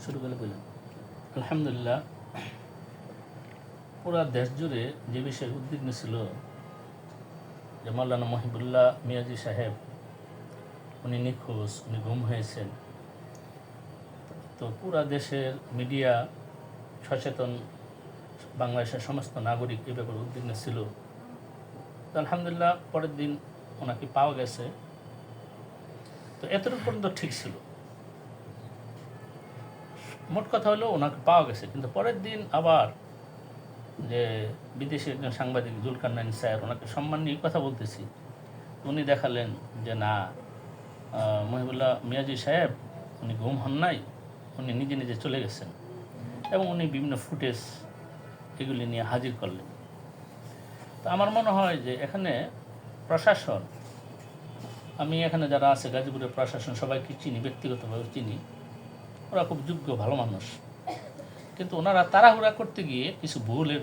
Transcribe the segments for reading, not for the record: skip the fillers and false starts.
শুরু করে বললাম আলহামদুলিল্লাহ, পুরা দেশ জুড়ে যে বিষয়ে উদ্বিগ্ন ছিল যে মাওলানা মহিবুল্লাহ মিয়াজি সাহেব উনি নিখোঁজ, উনি গুম হয়েছেন। তো পুরা দেশের মিডিয়া সচেতন, বাংলাদেশের সমস্ত নাগরিক এ ব্যাপারে উদ্বিগ্ন ছিল। তো আলহামদুলিল্লাহ পরের দিন ওনাকে পাওয়া গেছে। তো এতটুকু পর্যন্ত ঠিক ছিল। মোট কথা হলো ওনাকে পাওয়া গেছে, কিন্তু পরের দিন আবার যে বিদেশি একজন সাংবাদিক জুলকারনাইন স্যার, ওনাকে সম্মান নিয়ে কথা বলতেছি, উনি দেখালেন যে না, মহিবুল্লাহ মিয়াজি সাহেব উনি গুম হন নাই, উনি নিজে নিজে চলে গেছেন, এবং উনি বিভিন্ন ফুটেজ এগুলি নিয়ে হাজির করলেন। তো আমার মনে হয় যে এখানে প্রশাসন, আমি এখানে যারা আছে গাজীপুরের প্রশাসন সবাইকে চিনি, ব্যক্তিগতভাবে চিনি, ওরা খুব যোগ্য ভালো মানুষ, কিন্তু ওনারা তাড়াহুড়া করতে গিয়ে কিছু ভুলের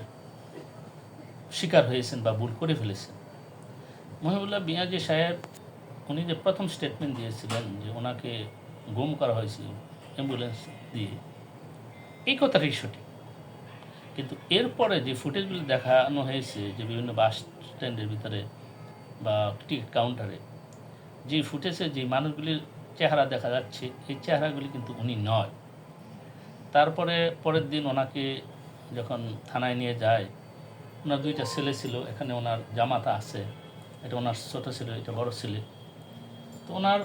শিকার হয়েছেন বা ভুল করে ফেলেছেন। মহিবুল্লাহ মিয়াজি সাহেব উনি যে প্রথম স্টেটমেন্ট দিয়েছিলেন যে ওনাকে গুম করা হয়েছিল অ্যাম্বুলেন্স দিয়ে, এই কথাটাই সঠিক। কিন্তু এরপরে যে ফুটেজগুলি দেখানো হয়েছে যে বিভিন্ন বাস স্ট্যান্ডের ভিতরে বা টিকিট কাউন্টারে যে ফুটেজে যে মানুষগুলির চেহারা দেখা যাচ্ছে, এই চেহারাগুলি কিন্তু উনি নয়। তারপরে পরের দিন ওনাকে যখন থানায় নিয়ে যায়, ওনার দুইটা ছেলে ছিল, এখানে ওনার জামাতা আছে, এটা ওনার ছোটো ছেলে, এটা বড় ছেলে। তো ওনার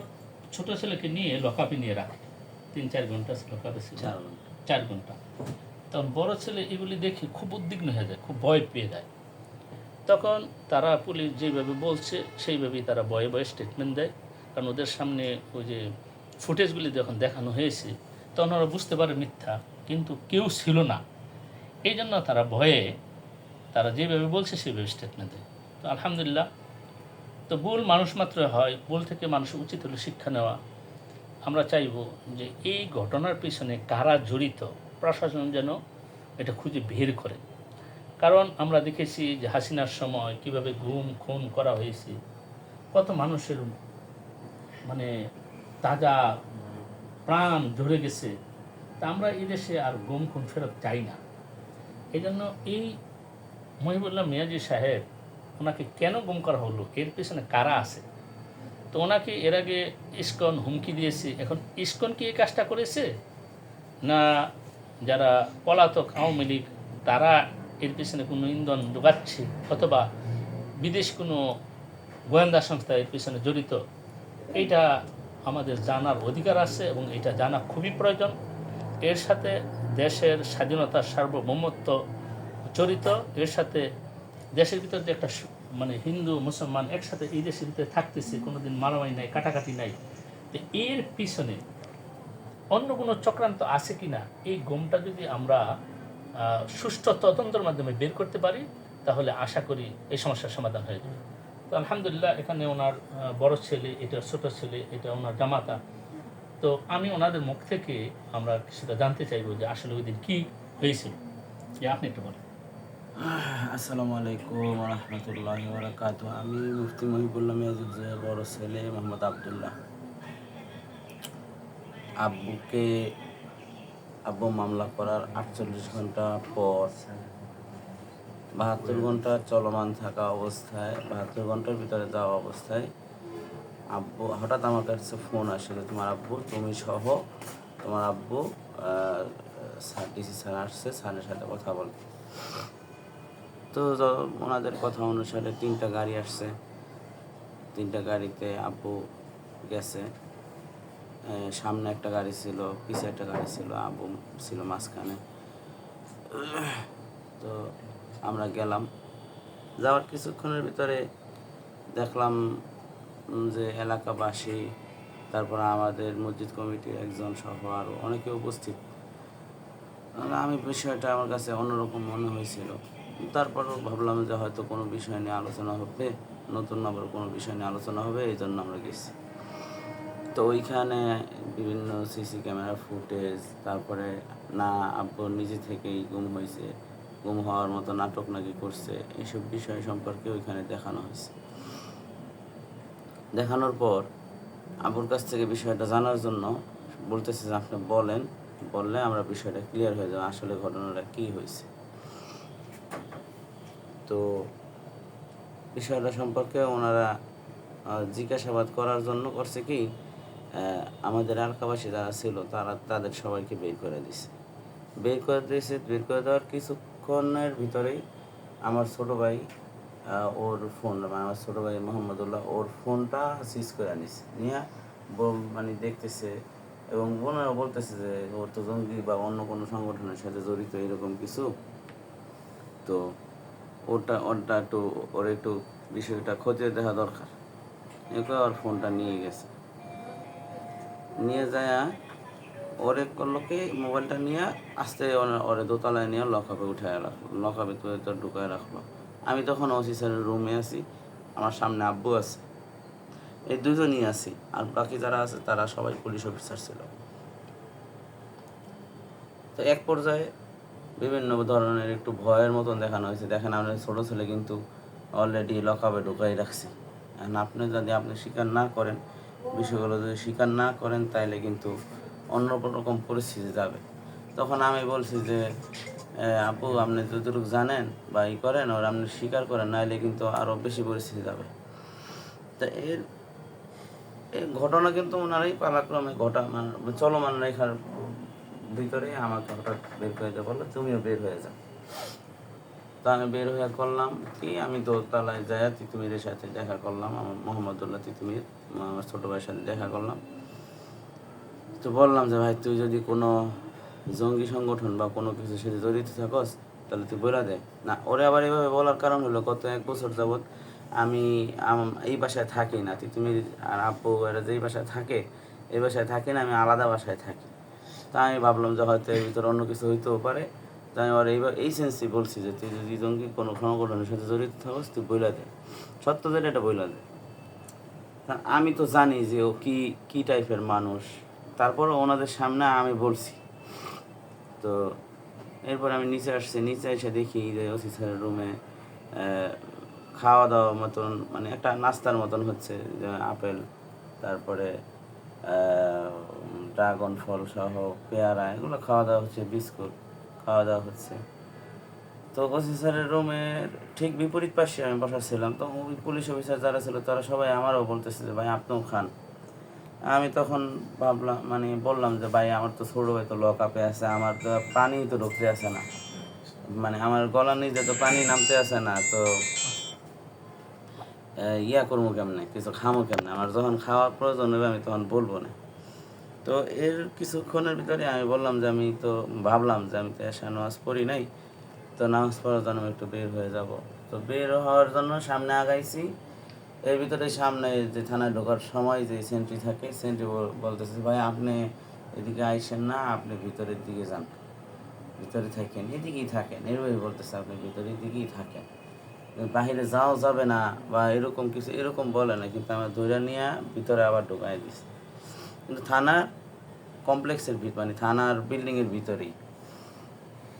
ছোটো ছেলেকে নিয়ে লকআপে নিয়ে রাখে, 3-4 ঘন্টা লকআপে ছিল, 4 ঘন্টা। তখন বড় ছেলে এগুলি দেখে খুব উদ্বিগ্ন হয়ে যায়, খুব ভয় পেয়ে যায়। তখন তারা পুলিশ যেভাবে বলছে সেইভাবেই তারা ভয়ে ভয়ে স্টেটমেন্ট দেয়, কারণ ওদের সামনে ওই যে ফুটেজগুলি যখন দেখানো হয়েছে তখন ওরা বুঝতে পারে মিথ্যা, কিন্তু কেউ ছিল না, এই জন্য তারা ভয়ে তারা যেভাবে বলছে সেইভাবে স্টেটমেন্ট দেয়। তো আলহামদুলিল্লাহ, তো ভুল মানুষ মাত্র হয়, ভুল থেকে মানুষের উচিত হলো শিক্ষা নেওয়া। আমরা চাইব যে এই ঘটনার পিছনে কারা জড়িত, প্রশাসন যেন এটা খুঁজে বের করে। কারণ আমরা দেখেছি যে হাসিনার সময় কিভাবে গুম খুন করা হয়েছে, কত মানুষের মানে তাজা প্রাণ ঝরে গেছে। তা আমরা এই দেশে আর গুম খুন ফেরত চাই না। এই জন্য এই মহিবুল্লাহ মিয়াজি সাহেব, ওনাকে কেন গুম করা হলো, এর পিছনে কারা আছে। তো ওনাকে এর আগে ইসকন হুমকি দিয়েছে, এখন ইসকন কি এই কাজটা করেছে, না যারা পলাতক আওয়ামী লীগ তারা এর পিছনে কোনো ইন্ধন যোগাচ্ছে, অথবা বিদেশ কোনো গোয়েন্দা সংস্থা এর পিছনে জড়িত, এইটা আমাদের জানার অধিকার আছে এবং এটা জানা খুবই প্রয়োজন। এর সাথে দেশের স্বাধীনতার সার্বভৌমত্ব জড়িত, এর সাথে দেশের ভিতর যে একটা মানে হিন্দু মুসলমান একসাথে এই দেশের ভিতরে থাকতেছে, কোনো দিন মারামারি নাই, কাটাকাটি নাই। তো এর পিছনে অন্য কোনো চক্রান্ত আছে কি না, এই গুমটা যদি আমরা সুষ্ঠু তদন্তের মাধ্যমে বের করতে পারি, তাহলে আশা করি এই সমস্যার সমাধান হয়ে যাবে। তো আলহামদুলিল্লাহ, এখানে ওনার বড় ছেলে, এটা ছোট ছেলে, এটা ওনার জামাতা। তো আমি ওনাদের মুখ থেকে আমরা সেটা জানতে চাইবো যে আসলে ওই দিন কী হয়েছিল, যে আপনি একটু বলেন। আসসালামু আলাইকুম রহমতুল্লাহ বারাকাতু। আমি মুফতি মহিবুল্লাহ মিয়াজের বড় ছেলে মোহাম্মদ আবদুল্লাহ। আব্বু মামলা করার 48 ঘন্টা পর 72 ঘন্টা চলমান থাকা অবস্থায়, 72 ঘন্টার ভিতরে যাওয়া অবস্থায় আব্বু হঠাৎ আমার কাছে ফোন আসে, তোমার আব্বু, তুমি সহ তোমার আব্বু ডিসি স্যার আসছে, স্যারের সাথে কথা বল। তো ওনাদের কথা অনুসারে 3টা গাড়ি আসছে, 3টা গাড়িতে আব্বু গেছে। সামনে একটা গাড়ি ছিল, পিছে একটা গাড়ি ছিল, আব্বু ছিল মাঝখানে। তো আমরা গেলাম, যাওয়ার কিছুক্ষণের ভিতরে দেখলাম যে এলাকাবাসী, তারপর আমাদের মসজিদ কমিটির একজন সহ আরও অনেকে উপস্থিত। আমি বিষয়টা আমার কাছে অন্যরকম মনে হয়েছিল। তারপরও ভাবলাম যে হয়তো কোনো বিষয় নিয়ে আলোচনা হবে, নতুন আবার কোনো বিষয় নিয়ে আলোচনা হবে, এই জন্য আমরা গেছি। তো ওইখানে বিভিন্ন সিসি ক্যামেরা ফুটেজ, তারপরে না আব্বু নিজে থেকেই গুম হয়েছে, গুম হওয়ার মতো নাটক নাকি করছে, এইসব বিষয় সম্পর্কে ওইখানে দেখানো হয়েছে। দেখানোর পর আব্বুর কাছ থেকে বিষয়টা জানার জন্য বলতেছে যে আপনি বলেন বললে আমরা বিষয়টা ক্লিয়ার হয়ে যাবে আসলে ঘটনাটা কী হয়েছে। তো বিষয়টা সম্পর্কে ওনারা জিজ্ঞাসাবাদ করার জন্য করছে কি, আমাদের এলাকাবাসী যারা ছিল তাদের সবাইকে বের করে দিছে। বের করে দেওয়ার কিছুক্ষণের ভিতরেই আমার ছোটো ভাই ওর ফোন, মানে আমার ছোটো ভাই মোহাম্মদুল্লাহ ওর ফোনটা সিজ করে নিছে, নিয়ে মানে দেখতেছে এবং ওনারা বলতেছে যে ওর তো জঙ্গি বা অন্য কোনো সংগঠনের সাথে জড়িত এরকম কিছু। তো ওর একটু বিষয়টা খতিয়ে দেখা দরকার। এরপর ওর ফোনটা নিয়ে গেছে, নিয়ে যায় ওরে করলো কি মোবাইলটা নিয়ে আস্তে ওরে দোতলায় নিয়ে লকআপে উঠায় রাখলো, লকআপে তো ঢুকায় রাখলো। আমি তখন ওসি স্যারের রুমে আছি, আমার সামনে আব্বু আছে, এই দুজনই আছি, আর বাকি যারা আছে তারা সবাই পুলিশ অফিসার ছিল। তো এক পর্যায়ে বিভিন্ন ধরনের একটু ভয়ের মতন দেখানো হয়েছে। দেখেন আপনার ছোটো ছেলে কিন্তু অলরেডি লকআপে ঢুকাই রাখছি, এখন আপনি যদি স্বীকার না করেন, বিষয়গুলো যদি স্বীকার না করেন তাইলে কিন্তু অন্য রকম পরিস্থিতি যাবে। তখন আমি বলছি যে আপু আপনি যতটুকু জানেন বা করেন ওর আপনি স্বীকার করেন, নাইলে কিন্তু আরও বেশি পরিস্থিতি যাবে। তা এই ঘটনা কিন্তু ওনারাই পালাক্রমে চলমান রেখার ভিতরে আমাকে হঠাৎ বের করে দিতে বললো, তুমিও বের হয়ে যাও। তা আমি বের হয়ে করলাম কি, আমি দোতলায় যাই তিতুমিরের সাথে দেখা করলাম, আমার মোহাম্মদুল্লাহ তিতুমির, আমার ছোটো ভাইয়ের সাথে দেখা করলাম। তো বললাম যে ভাই তুই যদি কোনো জঙ্গি সংগঠন বা কোনো কিছুর সাথে জড়িত থাকস তাহলে তুই বলে দে না। ওরে আবার এইভাবে বলার কারণ হলো গত 1 বছর যাবৎ আমি এই বাসায় থাকি না, তিতুমির আর আব্বু এরা যেই বাসায় থাকে এই বাসায় থাকি না, আমি আলাদা বাসায় থাকি। তা আমি ভাবলাম যে হয়তো এর ভিতরে অন্য কিছু হইতেও পারে। তাই আমি আর এই সেন্সই বলছি যে তুই যদি জঙ্গি কোনো সংগঠনের সাথে জড়িত থাকস তুই বইলা দে, সত্য যেটা এটা বইলা দে। আমি তো জানি যে ও কী টাইপের মানুষ, তারপরে ওনাদের সামনে আমি বলছি। তো এরপর আমি নিচে আসছি, নিচে এসে দেখি যে ওসি স্যারের রুমে খাওয়া দাওয়া মতন, মানে একটা নাস্তার মতন হচ্ছে, যে আপেল, তারপরে ড্রাগন ফল সহ পেয়ারা, এগুলো খাওয়া দাওয়া হচ্ছে, বিস্কুট খাওয়া দাওয়া হচ্ছে। তো ওসি স্যারের রুমের ঠিক বিপরীত পাশে আমি বসাছিলাম। তো ওই পুলিশ অফিসার যারা ছিল তারা সবাই আমারও বলতেছে যে ভাই আপনিও খান। আমি তখন ভাবলাম, মানে বললাম যে ভাই আমার তো ছোটো ভাই তো লকআপে আছে, আমার তো পানি তো ঢুকতে আসে না, মানে আমার গলার নিচে তো পানি নামতে আসে না, তো ইয়া করবো কেমনে, কিছু খামো কেমনে, আমার যখন খাওয়ার প্রয়োজন হবে আমি তখন বলবো না। তো এর কিছুক্ষণের ভিতরে আমি বললাম যে আমি তো ভাবলাম যে আমি তো এসা নামাজ পড়ি নাই, তো নামাজ পড়ার জন্য একটু বের হয়ে যাব। তো বের হওয়ার জন্য সামনে আগাইছি, এর ভিতরে সামনে যে থানায় ঢোকার সময় যে সেন্ট্রি থাকে, সেন্ট্রি বলতেছে ভাই আপনি এদিকে আইসেন না, আপনি ভিতরের দিকে যান, ভিতরে থাকেন, এদিকেই থাকেন, এরভাবে বলতেছে আপনি ভিতরের দিকেই থাকেন, বাহিরে যাও যাবে না বা এরকম কিছু এরকম বলে না, কিন্তু আমার ধৈর্য নিয়ে ভিতরে আবার ঢোকাই দিছে, কিন্তু থানার কমপ্লেক্সের মানে থানার বিল্ডিংয়ের ভিতরেই।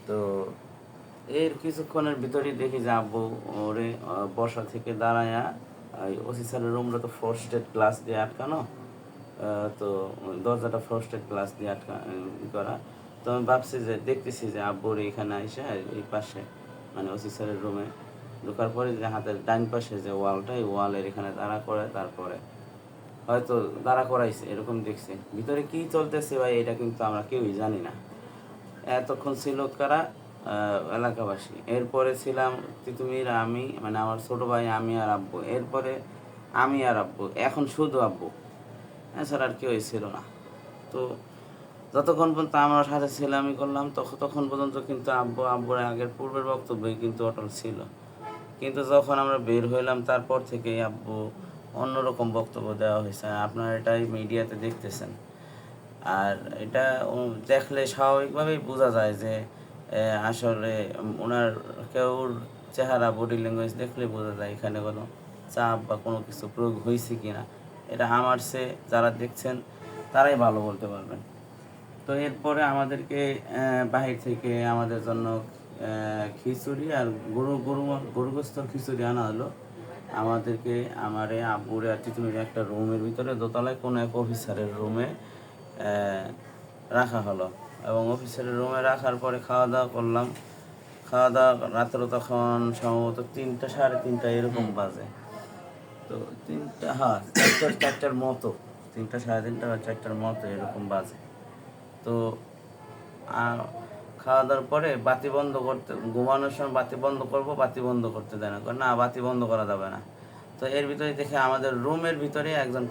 তো এর কিছুক্ষণের ভিতরেই দেখি যে আব্বু ওরে বসা থেকে দাঁড়ায়া, ওসি স্যারের রুমটা তো ফ্রস্টেড গ্লাস দিয়ে আটকানো, তো দরজাটা ফ্রস্টেড গ্লাস দিয়ে করা। তো আমি ভাবছি যে দেখতেছি যে আব্বুর এখানে এসে এই পাশে, মানে ওসি স্যারের রুমে ঢোকার পরে যে হাতের ডান পাশে যে ওয়ালটা, এই ওয়ালের এখানে দাঁড়া করে, তারপরে হয়তো দাঁড়া করাইছে এরকম দেখছি। ভিতরে কি চলতেছে ভাই এটা কিন্তু আমরা কেউই জানি না। এতক্ষণ ছিল কারা, এলাকাবাসী। এরপরে ছিলাম তিতুমির, আমি, মানে আমার ছোটো ভাই, আমি আর আব্বু। এরপরে আমি আর আব্বু, এখন শুধু আব্বু, এছাড়া আর কেউই ছিল না। তো যতক্ষণ পর্যন্ত আমার সাথে ছেলেমি করলাম তখন পর্যন্ত কিন্তু আব্বুর আগের পূর্বের বক্তব্যই কিন্তু অটল ছিল। কিন্তু যখন আমরা বের হইলাম তারপর থেকে আব্বু অন্যরকম বক্তব্য দেওয়া হয়েছে, আপনারা এটাই মিডিয়াতে দেখতেছেন। আর এটা দেখলে স্বাভাবিকভাবেই বোঝা যায় যে আসলে ওনার কেউর চেহারা, বডি ল্যাঙ্গুয়েজ দেখলে বোঝা যায় এখানে কোনো চাপ বা কোনো কিছু প্রয়োগ হয়েছে কি না। এটা আমার সে যারা দেখছেন তারাই ভালো বলতে পারবেন। তো এরপরে আমাদেরকে বাহির থেকে আমাদের জন্য খিচুড়ি আর গরুগোস্তর খিচুড়ি আনা হলো। আমাদেরকে, আমারে, আব্বুরে আর তিতুমিরে একটা রুমের ভিতরে দোতলায় কোনো এক অফিসারের রুমে রাখা হলো। এবং অফিসারের রুমে রাখার পরে খাওয়া দাওয়া করলাম। খাওয়া দাওয়া রাত্রে তখন সম্ভবত 3টা 3:30 এরকম বাজে। তো 3টা, হ্যাঁ 4টার মতো, 3টা 3:30 বা 4টার মতো এরকম বাজে। তো খাওয়া দাওয়ার পরে বাতি বন্ধ করতে, ঘুমানোর সময় বাতি বন্ধ করব, বাতি বন্ধ করতে দেয় না, না বাতি বন্ধ করা যাবে না। তো এর ভিতরে দেখে আমাদের রুমের ভিতরে একজন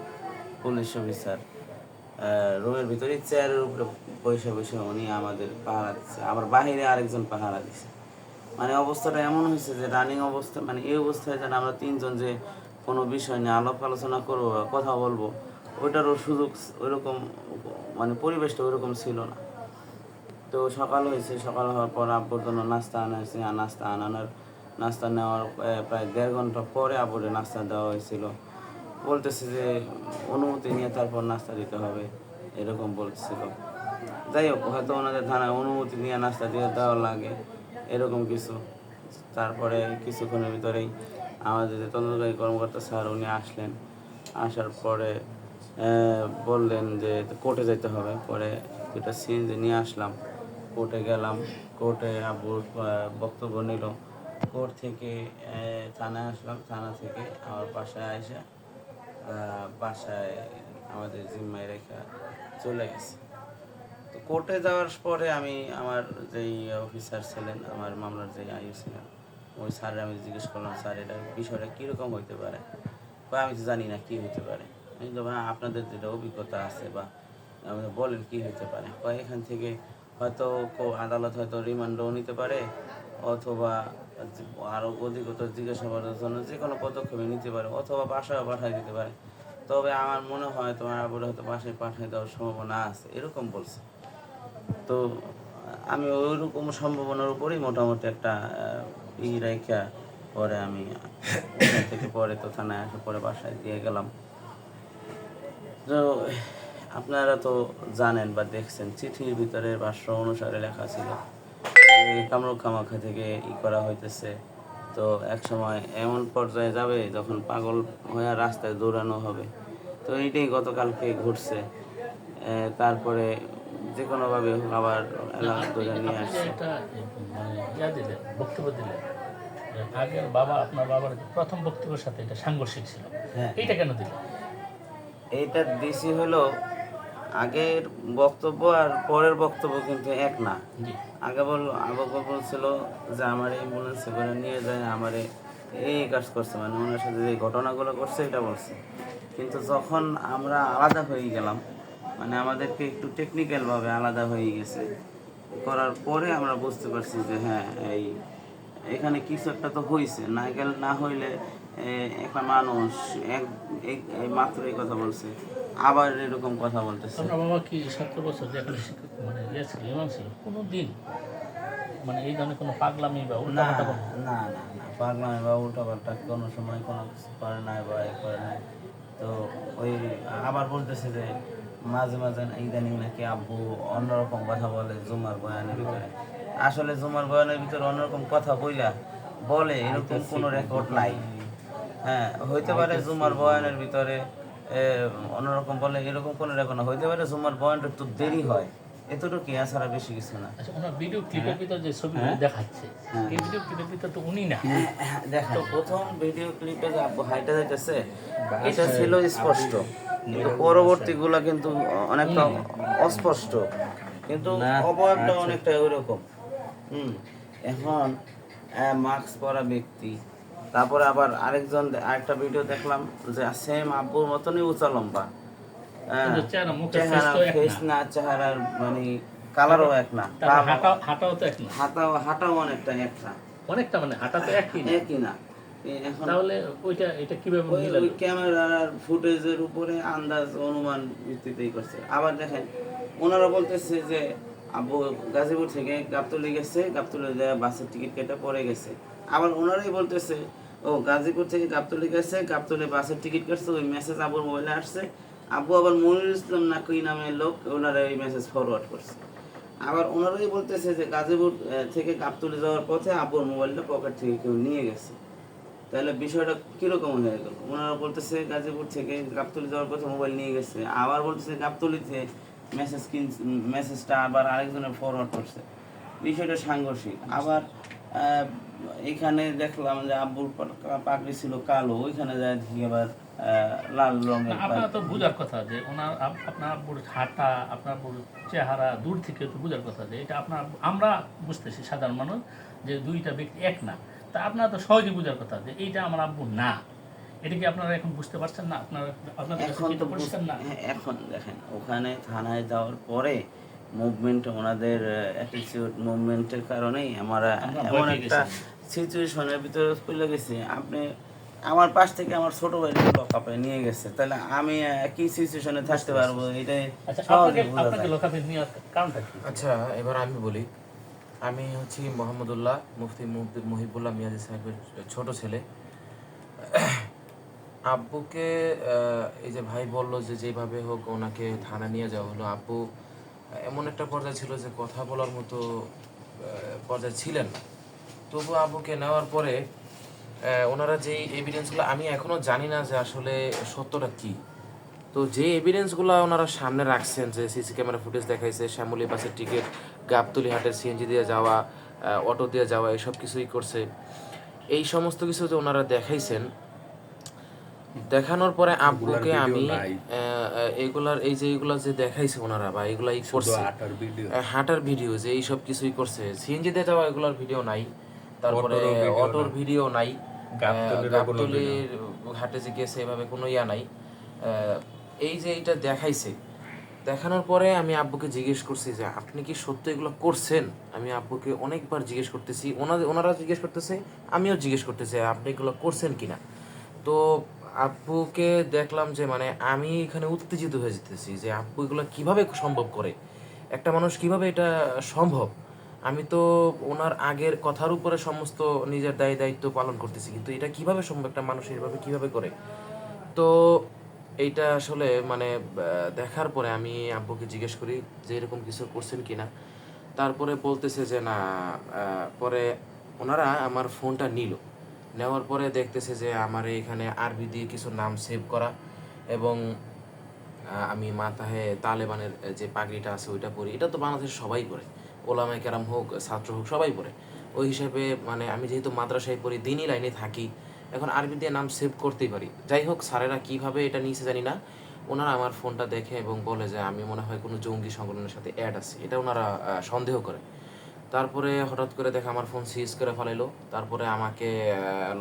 পুলিশ অফিসার রুমের ভিতরে চেয়ারের উপরে বসে বসে উনি আমাদের পাহারা দিচ্ছে, আবার বাহিরে আরেকজন পাহারা দিচ্ছে। মানে অবস্থাটা এমন হয়েছে যে রানিং অবস্থা, মানে এই অবস্থায় যেন আমরা 3জন যে কোনো বিষয় নিয়ে আলাপ আলোচনা করবো বা কথা বলবো, ওইটারও সুযোগ ওইরকম, মানে পরিবেশটা ওইরকম ছিল না। তো সকাল হয়েছে, সকাল হওয়ার পর আব্বুর জন্য নাস্তা আনা হয়েছে। নাস্তা নেওয়ার প্রায় 1.5 ঘন্টা পরে আব্বুরে নাস্তা দেওয়া হয়েছিল। বলতেছে যে অনুমতি নিয়ে তারপর নাস্তা দিতে হবে, এরকম বলতেছিল। যাই হোক, হয়তো ওনাদের থানায় অনুমতি নিয়ে নাস্তা দিয়ে দেওয়া লাগে, এরকম কিছু। তারপরে কিছুক্ষণের ভিতরেই আমাদের যে তদন্তকারী কর্মকর্তা স্যার উনি আসলেন। আসার পরে বললেন যে কোর্টে যেতে হবে। পরে 2টা সিএনজি নিয়ে আসলাম, কোর্টে গেলাম। কোর্টে আব্বুর বক্তব্য নিল। কোর্ট থেকে থানায় আসলাম, থানা থেকে আমার বাসায় এসে বাসায় আমাদের জিম্মায় রেখে চলে গেছে। তো কোর্টে যাওয়ার পরে আমি আমার যেই অফিসার ছিলেন, আমার মামলার যে আইও ছিলেন, ওই স্যারের আমি জিজ্ঞেস করলাম, স্যার এটা বিষয়টা কীরকম হইতে পারে, বা আমি তো জানি না কী হতে পারে। আমি তো আপনাদের যেটা অভিজ্ঞতা আছে বা বলেন কী হতে পারে। এখান থেকে হয়তো আদালত হয়তো রিমান্ডও নিতে পারে, অথবা আরও অধিকতর জিজ্ঞাসাবাদের জন্য যে কোনো পদক্ষেপে নিতে পারে, অথবা বাসায় পাঠিয়ে দিতে পারে। তবে আমার মনে হয় তোমার আবার হয়তো বাসায় পাঠিয়ে দেওয়ার সম্ভাবনা আছে, এরকম বলছে। তো আমি ওইরকম সম্ভাবনার উপরেই মোটামুটি একটা রেখা পরে আমি ওখান থেকে পরে তো থানায় আসা পরে বাসায় দিয়ে গেলাম। তো আপনারা তো জানেন বা দেখছেন, চিঠির ভিতরে ভাষ্য অনুসারে লেখা ছিল কামরূপ কামাখ্যা থেকে করা হইতেছে। তো এক সময় এমন পর্যায়ে যাবে যখন পাগল হয়ে রাস্তায় দৌড়ানো হবে। তো এইটাই গতকালকে ঘটছে। তারপরে যে কোনোভাবে হোক আবার এলাকা ধরে নিয়ে আসছে। একটা মানে দিলেন, বক্তব্য দিলেন, আগের আপনার বাবার প্রথম বক্তব্যের সাথে এটা সাংঘর্ষিক ছিল, হ্যাঁ, এইটা কেন দিলেন? এইটা দিছি হলো আগের বক্তব্য আর পরের বক্তব্য কিন্তু এক না। আগে বলছিল যে আমার অ্যাম্বুলেন্সে করে নিয়ে যায়, আমারে এই কাজ করছে, মানে ওনার সাথে যে ঘটনাগুলো করছে এটা বলছে। কিন্তু যখন আমরা আলাদা হয়ে গেলাম, মানে আমাদেরকে একটু টেকনিক্যালভাবে আলাদা হয়ে গেছে, করার পরে আমরা বুঝতে পারছি যে হ্যাঁ এখানে কিছু একটা তো হয়েছে, না হইলে একটা মানুষ মাত্র এই কথা বলছে, আবার এরকম কথা বলতেছে। আপনার বাবা কি 17 বছর যে একটা শিক্ষক মানে ছিল, ইমাম ছিল, কোনো দিন মানে এই ধরনের কোনো পাগলামি বা না না না না পাগলামি বা উল্টাপাল্টা কোনো সময় কোনো কিছু করে নাই বা করে নাই। তো ওই আবার বলতেছে যে মাঝে মাঝে ইদানিং নাকি আব্বু অন্যরকম কথা বলে জুমার বয়ানের ভিতরে। আসলে জুমার বয়ানের ভিতরে অন্যরকম কথা বলে এরকম কোনো রেকর্ড নাই। হ্যাঁ, হইতে পারে জুমার বয়ানের ভিতরে অন্যরকম বলে, এরকম কোনো রেকর্ড না। হইতে পারে জুমার বয়ানটা একটু দেরি হয়, এতটুকু, এছাড়া বেশি কিছু না। আচ্ছা, ওনার ভিডিও ক্লিপের ভিতর যে ছবিগুলো দেখাচ্ছে, এই ভিডিও ক্লিপের ভিতর তো উনি না। দেখেন, তো প্রথম ভিডিও ক্লিপে যে আব্বু হাইটা যাইতেছে এটা ছিল স্পষ্ট, কিন্তু পরবর্তীগুলো কিন্তু অনেকটা অস্পষ্ট, কিন্তু অবয়বটা অনেকটা ওইরকম। এখন মাস্ক পরা ব্যক্তি, তারপরে আবার আরেকটা ভিডিও দেখলাম যে সেম আব্বুর মতনই উঁচা লম্বা, চেহারার মানে কালারও এক না, হাঁটাও তো এক না, হাঁটাও অনেকটা মানে হাঁটা তো একই না। এখন তাহলে এটা কিভাবে ওই ক্যামেরার ফুটেজের উপরে আন্দাজ অনুমান ভিত্তিতেই করছে। আবার দেখেন, ওনারা বলতেছে যে আব্বু গাজীপুর থেকে গাবতলী গেছে, গাবতলী বাসের টিকিট কেটে পরে গেছে। আবার ওনারাই বলতেছে ও গাজীপুর থেকে গাবতলী গেছে, গাবতলী বাসের টিকিট কাটছে, ওই মেসেজ আব্বুর মোবাইলে আসছে। আব্বু আবার মনিরুল ইসলাম না কই নামের লোক, ওনারা এই মেসেজ ফরওয়ার্ড করছে। আবার ওনারাই বলতেছে যে গাজীপুর থেকে গাবতলী যাওয়ার পথে আব্বুর মোবাইলটা পকেট থেকে কেউ নিয়ে গেছে। তাহলে বিষয়টা কীরকম হয়ে গেল? ওনারা বলতেছে গাজীপুর থেকে গাবতলী যাওয়ার পথে মোবাইল নিয়ে গেছে, আবার বলতেছে গাবতলী মেসেজটা আবার আরেকজনের ফরওয়ার্ড করছে, বিষয়টা সাংঘর্ষিক। আবার এখানে দেখলাম যে আব্বুর পাগড়ি ছিল কালো, ওইখানে যায় দেখি আবার লাল রঙের। আপনার তো বোঝার কথা যে ওনার আপনার আব্বুর হাঁটা, আপনার আব্বুর চেহারা দূর থেকে তো বোঝার কথা যে এটা আপনার আমরা বুঝতেছি সাধারণ মানুষ যে দুইটা ব্যক্তি এক না, তা আপনারা তো সহজে বোঝার কথা যে এইটা আমার আব্বু না। এটা কি আপনারা এখন বুঝতে পারছেন না? আপনাদের কাছে এখন কি তো এটা পরিষ্কার না? হ্যাঁ, এখন দেখেন ওখানে থানায় যাওয়ার পরে মুভমেন্ট, ওনাদের অ্যাটিটিউড মুভমেন্টের কারণেই আমরা আমরা এমন ভয় পেয়ে একটা গেছি। সিচুয়েশনের ভিতরে চলে গেছি। আপনি আমার পাশ থেকে আমার ছোট ভাইকে লকআপে নিয়ে গেছে, তাহলে আমি কি সিচুয়েশনে থাকতে পারবো এটাই আচ্ছা, সহজে বোঝা আপনাকে যায়। লোকাফে নেওয়ার কারণটা কি? আচ্ছা, এবার আমি বলি। আমি হচ্ছি মোহাম্মদুল্লাহ, মুফতি মুহিবুল্লাহ মিয়াজি সাহেবের ছোট ছেলে। আব্বুকে এই যে ভাই বলল যে যেভাবে হোক ওনাকে থানা নিয়ে যাওয়া হলো। আব্বু এমন একটা পর্যায়ে ছিল যে কথা বলার মতো পর্যায়ে ছিলেন না। তবু আব্বুকে নেওয়ার পরে ওনারা যেই এভিডেন্সগুলো, আমি এখনও জানি না যে আসলে সত্যটা কী। তো যে এভিডেন্সগুলো ওনারা সামনে রাখছেন, যে সিসি ক্যামেরা ফুটেজ দেখাইছে, শ্যামলী বাসের টিকিট, গাবতলী হাটের সিএনজি দিয়ে যাওয়া, অটো দিয়ে যাওয়া, এসব কিছুই করছে। এই সমস্ত কিছু যে ওনারা দেখাইছেন, দেখানোর পরে আব্বুকে আমি এইগুলার এই যে এইগুলা যে দেখাইছে ওনারা বা এইগুলাই করছে, হাঁটার ভিডিও যে এইসব কিছুই করছে, সিএনজি দিয়ে যাওয়া এগুলার ভিডিও নাই, তারপরে অটোর ভিডিও নাই, গাবতলীর ঘাটে যে গেছে এভাবে কোনো ইয়া নাই। এই যে এইটা দেখাইছে, দেখানোর পরে আমি আব্বুকে জিজ্ঞেস করছি যে আপনি কি সত্য এগুলো করছেন। আমি আব্বুকে অনেকবার জিজ্ঞেস করতেছি, ওনারা জিজ্ঞেস করতেছে, আমিও জিজ্ঞেস করতেছি আপনি এগুলো করছেন কিনা। তো আব্বুকে দেখলাম যে মানে আমি এখানে উত্তেজিত হয়ে যেতেছি যে আব্বু এগুলো কীভাবে সম্ভব করে, একটা মানুষ কিভাবে এটা সম্ভব। আমি তো ওনার আগের কথার উপরে সমস্ত নিজের দায়িত্ব পালন করতেছি, কিন্তু এটা কিভাবে সম্ভব, একটা মানুষ এইভাবে কীভাবে করে। তো এইটা আসলে মানে দেখার পরে আমি আব্বুকে জিজ্ঞেস করি যে এরকম কিছু করছেন কি না। তারপরে বলতেছে যে না। পরে ওনারা আমার ফোনটা নিল, নেওয়ার পরে দেখতেছে যে আমার এখানে আরবি দিয়ে কিছু নাম সেভ করা, এবং আমি মাথায় তালেবানের যে পাগড়িটা আছে ওইটা পরি। এটা তো বাংলাদেশে সবাই পরে, ওলামায়ে কেরাম হোক, ছাত্র হোক, সবাই পরে। ওই হিসাবে মানে আমি যেহেতু মাদ্রাসায় পড়ি, দিনই লাইনে থাকি, এখন আরবি দিয়ে নাম সেভ করতেই পারি। যাই হোক, স্যারেরা কীভাবে এটা নিয়েছে জানি না, ওনারা আমার ফোনটা দেখে এবং বলে যে আমি মনে হয় কোনো জঙ্গি সংগঠনের সাথে অ্যাড আছি, এটা ওনারা সন্দেহ করে। তারপরে হঠাৎ করে দেখে আমার ফোন সিজ করে ফেলাইলো। তারপরে আমাকে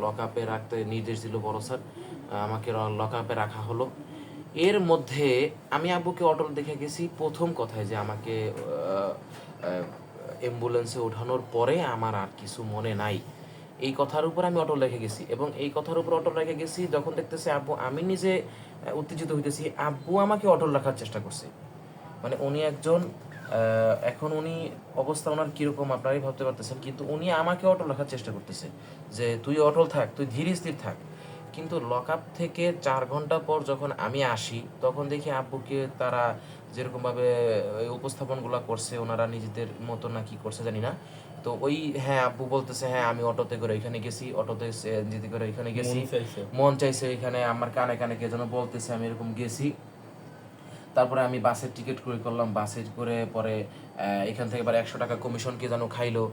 লকআপে রাখতে নির্দেশ দিল বড় স্যার, আমাকে লকআপে রাখা হলো। এর মধ্যে আমি আব্বুকে অটল দেখে গেছি প্রথম কথায় যে আমাকে অ্যাম্বুলেন্সে ওঠানোর পরে আমার আর কিছু মনে নাই, এই কথার উপর আমি অটল রেখে গেছি। এবং এই কথার উপর অটল রেখে গেছি যখন দেখতেছি আব্বু, আমি নিজে উত্তেজিত হইতেছি, আব্বু আমাকে অটল রাখার চেষ্টা করছে। মানে উনি একজন এখন উনি অবস্থা ওনার কীরকম আপনারাই ভাবতে পারতেছেন, কিন্তু উনি আমাকে অটল রাখার চেষ্টা করতেছে যে তুই অটল থাক, তুই ধীর স্থির থাক। কিন্তু লকআপ থেকে 4 ঘন্টা পর যখন আমি আসি, তখন দেখি আব্বুকে তারা যেরকমভাবে উপস্থাপনগুলো করছে, ওনারা নিজেদের মতো না কি করছে জানি না। তো ওই হ্যাঁ, আব্বু বলতেছে হ্যাঁ আমি অটোতে করে ওইখানে গেছি, অটোতে যেতে করে ওইখানে গেছি, মন চাইছে ওইখানে, আমার কানে কানে কে যেন বলতেছে আমি এরকম গেছি। তারপরে আমি বাসের টিকিট করে করলাম, বাসে করে পরে এখান থেকে আবার 100 টাকা কমিশন কে যেন খাইলো।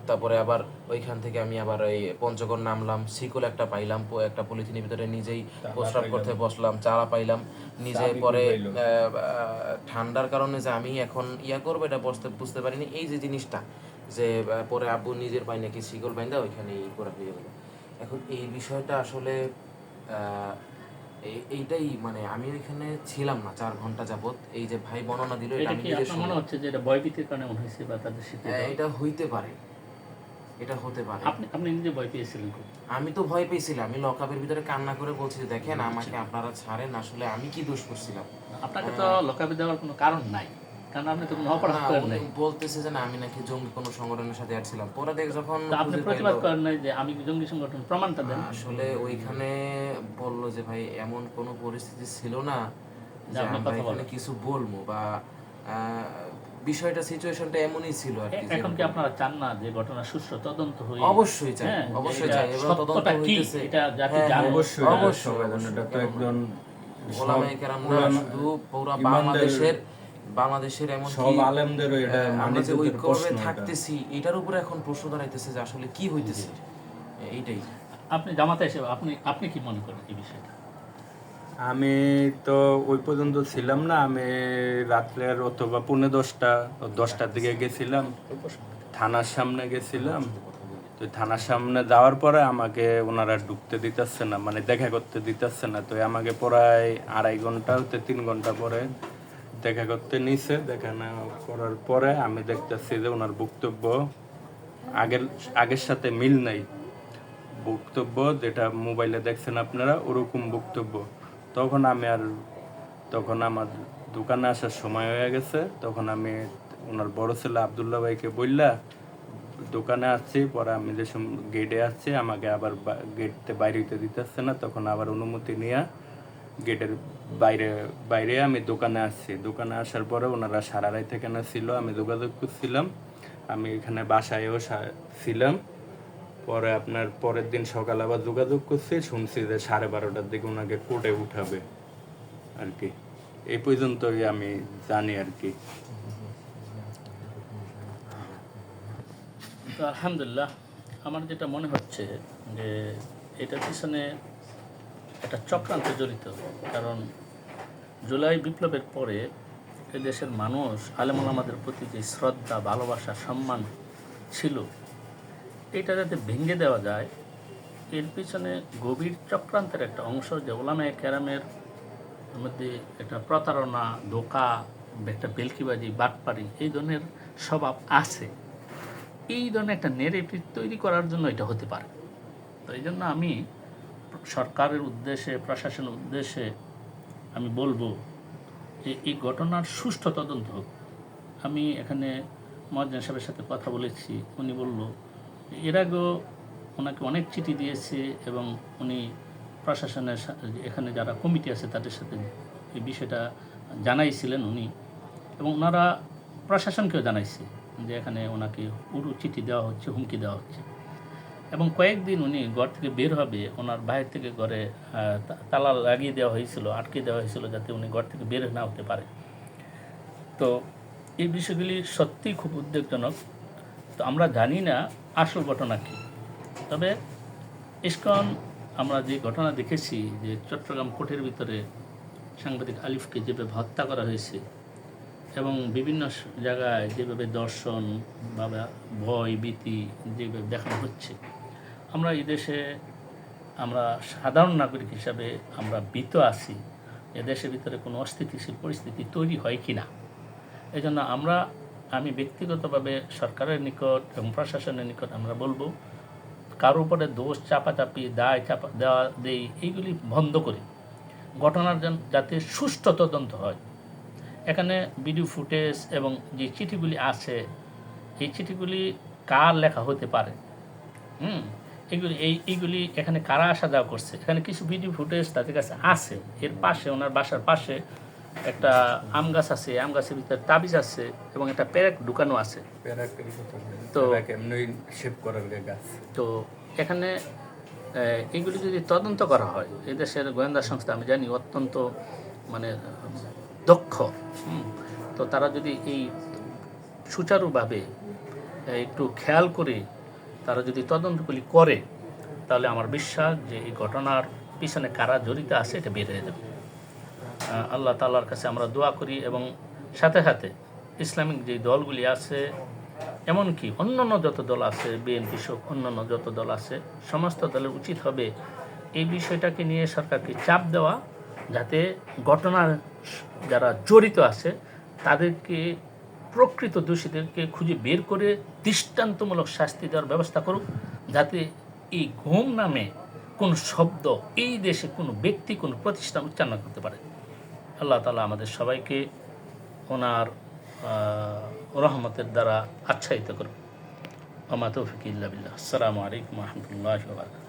তারপরে আবার ওইখান থেকে আমি আবার এই পঞ্চগড় নামলাম, শিকল একটা পাইলাম, একটা পলিথিনের ভিতরে নিজেই প্রস্রাব করতে বসলাম, চারা পাইলাম নিজে। পরে ঠান্ডার কারণে যে আমি এখন ইয়া করবো এটা বুঝতে পারিনি, এই যে জিনিসটা যে পরে আব্বু নিজের পাই নাকি শিকল বাইন্দা ওইখানে ই করা হয়ে গেল। এখন এই বিষয়টা আসলে এইটাই মানে আমি ওইখানে ছিলাম না 4 ঘন্টা যাবত। এই যে ভাই বর্ণনা দিল, এটা আমি নিজে মনে হচ্ছে যে এটা ভয়ভীতির কারণে মনে হয়েছে বা তাদের শিখে এটা হইতে পারে, এটা হতে পারে। আপনি নিজে ভয় পেয়েছিলেন? আমি তো ভয় পেয়েছিলাম, আমি লকআপের ভিতরে কান্না করে বলছি যে দেখেন আমাকে আপনারা ছাড়েন, আসলে আমি কি দোষ করছিলাম। আপনাকে তো লকআপে দেওয়ার কোনো কারণ নাই, কারণ আপনি তো কোনো অপরাধ করেন নাই। বলতেছে যে না আমি নাকি জঙ্গি কোনো সংগঠনের সাথে ছিলাম। পরে দেখ যখন আপনি প্রতিবাদ করেন নাই যে আমি জঙ্গি সংগঠন, প্রমাণটা দেন। আসলে ওইখানে বললো যে ভাই এমন কোনো পরিস্থিতি ছিল না যে আমরা এখানে কিছু বলবো বা বিষয়টা সিচুয়েশনটা এমনই ছিল আর কি। এখন কি আপনারা চান না যে ঘটনা সুষ্ঠু তদন্ত হই? অবশ্যই চাই, অবশ্যই চাই, এবং তদন্ত হইতেছে। এটা জাতি জানে অবশ্যই। ওলামায়ে কেরাম না শুধু পুরো বাংলাদেশের বাংলাদেশের এমন সব আলেমদেরও এটা আমরা যে মানিজ্যের ঐক্যভাবে প্রশ্ন এটা। থাকতেছি এটার উপরে এখন প্রশ্ন দাঁড়াইতেছে যে আসলে কি হইতেছে এইটাই। আপনি জামাতে এসে আপনি কি মনে করেন এই বিষয়টা? আমি তো ওই পর্যন্ত ছিলাম না, আমি রাত্রের অথবা 10টার দিকে গেছিলাম, থানার সামনে গেছিলাম। তো থানার সামনে যাওয়ার পরে আমাকে ওনারা ঢুকতে দিতেছে না, মানে দেখা করতে দিতেছে না। তো আমাকে প্রায় 2.5 ঘন্টা হতে 3 ঘন্টা পরে দেখা করতে নিছে। দেখা না করার পরে আমি দেখতেছি যে ওনার বক্তব্য আগের সাথে মিল নাই। বক্তব্য যেটা মোবাইলে দেখছেন আপনারা ওরকম বক্তব্য। তখন আমার দোকানে আসার সময় হয়ে গেছে। তখন আমি ওনার বড় ছেলে আবদুল্লাহ ভাইকে বললা দোকানে আসছি, পরে আমি যে গেটে আসছি আমাকে আবার গেটতে বাইরে হইতে দিতেছে না। তখন আবার অনুমতি নিয়ে গেটের বাইরে আমি দোকানে আসছি। দোকানে আসার পরে ওনারা সারা রাত এখানে ছিল, আমি যোগাযোগ করছিলাম, আমি এখানে বাসায়ও ছিলাম। পরে আপনার পরের দিন সকালে আবার যোগাযোগ করছি, শুনছি যে 12:30টার দিকে ওনাকে কোর্টে উঠাবে আর কি। এই পর্যন্তই আমি জানি আর কি। তো আলহামদুলিল্লাহ, আমার যেটা মনে হচ্ছে যে এটার পিছনে একটা চক্রান্ত জড়িত। কারণ জুলাই বিপ্লবের পরে এদেশের মানুষ আলেমুলামাদের প্রতি যে শ্রদ্ধা, ভালোবাসা, সম্মান ছিল, এটা যাতে ভেঙে দেওয়া যায়, এর পিছনে গভীর চক্রান্তের একটা অংশ যে ওলামায়ে কেরামের মধ্যে একটা প্রতারণা, ধোঁকা, একটা বেলকিবাজি, বাটপারি এই ধরনের স্বভাব আছে। এই ধরনের একটা নেগেটিভ তৈরি করার জন্য এটা হতে পারে। তো এই জন্য আমি সরকারের উদ্দেশ্যে, প্রশাসনের উদ্দেশ্যে আমি বলবো যে এই ঘটনার সুষ্ঠু তদন্ত হোক। আমি এখানে মুয়াজ্জিন সাহেবের সাথে কথা বলেছি, উনি বলল এর আগেও ওনাকে অনেক চিঠি দিয়েছে এবং উনি প্রশাসনের এখানে যারা কমিটি আছে তাদের সাথে এই বিষয়টা জানাইছিলেন উনি, এবং ওনারা প্রশাসনকেও জানাইছে যে এখানে ওনাকে পুরো চিঠি দেওয়া হচ্ছে, হুমকি দেওয়া হচ্ছে। এবং কয়েকদিন উনি ঘর থেকে বের হবে, ওনার বাইরে থেকে ঘরে তালা লাগিয়ে দেওয়া হয়েছিল, আটকে দেওয়া হয়েছিল যাতে উনি ঘর থেকে বের না হতে পারে। তো এই বিষয়গুলি সত্যিই খুব উদ্বেগজনক। তো আমরা জানি না আসল ঘটনা কী। তবে ইসকন আমরা যে ঘটনা দেখেছি যে চট্টগ্রাম কোর্টের ভিতরে সাংবাদিক আলিফকে যেভাবে হত্যা করা হয়েছে এবং বিভিন্ন জায়গায় যেভাবে দর্শন বা ভয় ভীতি যেভাবে দেখানো হচ্ছে, আমরা এই দেশে আমরা সাধারণ নাগরিক হিসাবে আমরা ভীত আছি এদেশের ভিতরে কোনো অস্থিতিশীল পরিস্থিতি তৈরি হয় কি না। এই জন্য আমি ব্যক্তিগতভাবে সরকারের নিকট এবং প্রশাসনের নিকট আমরা বলবো কারো উপরে দোষ চাপাচাপি, দায় চাপা দেওয়া দেই এইগুলি বন্ধ করে ঘটনার যাতে সুষ্ঠু তদন্ত হয়। এখানে ভিডিও ফুটেজ এবং যে চিঠিগুলি আছে এই চিঠিগুলি কার লেখা হতে পারে, এইগুলি এখানে কারা আসা যাওয়া করছে, এখানে কিছু ভিডিও ফুটেজ তাদের কাছে আছে। এর পাশে ওনার বাসার পাশে একটা আম গাছ আছে, আম গাছের ভিতরে তাবিজ আছে এবং একটা প্যারেক ঢুকানো আছে। তো এখানে এইগুলি যদি তদন্ত করা হয়, এদেশের গোয়েন্দা সংস্থা আমি জানি অত্যন্ত মানে দক্ষ। তো তারা যদি এই সুচারুভাবে একটু খেয়াল করে তারা যদি তদন্তগুলি করে, তাহলে আমার বিশ্বাস যে এই ঘটনার পিছনে কারা জড়িত আছে এটা বের হয়ে যাবে। আল্লাহ তাআলার কাছে আমরা দোয়া করি এবং সাথে সাথে ইসলামিক যে দলগুলি আছে, এমনকি অন্যান্য যত দল আছে, বিএনপি সহ অন্যান্য যত দল আছে, সমস্ত দলের উচিত হবে এই বিষয়টাকে নিয়ে সরকারকে চাপ দেওয়া, যাতে ঘটনার যারা জড়িত আছে তাদেরকে, প্রকৃত দোষীদেরকে খুঁজে বের করে দৃষ্টান্তমূলক শাস্তি দেওয়ার ব্যবস্থা করুক, যাতে এই ঘুম নামে কোন শব্দ এই দেশে কোনো ব্যক্তি, কোনো প্রতিষ্ঠান উচ্চারণ করতে পারে। আল্লাহ তাআলা আমাদের সবাইকে ওনার রহমতের দ্বারা আচ্ছাদিত করুন। ওয়া মা তৌফিক ইল্লা বিল্লাহ। আসসালামু আলাইকুম ওয়া রাহমাতুল্লাহি ওয়া বারাকাতুহু।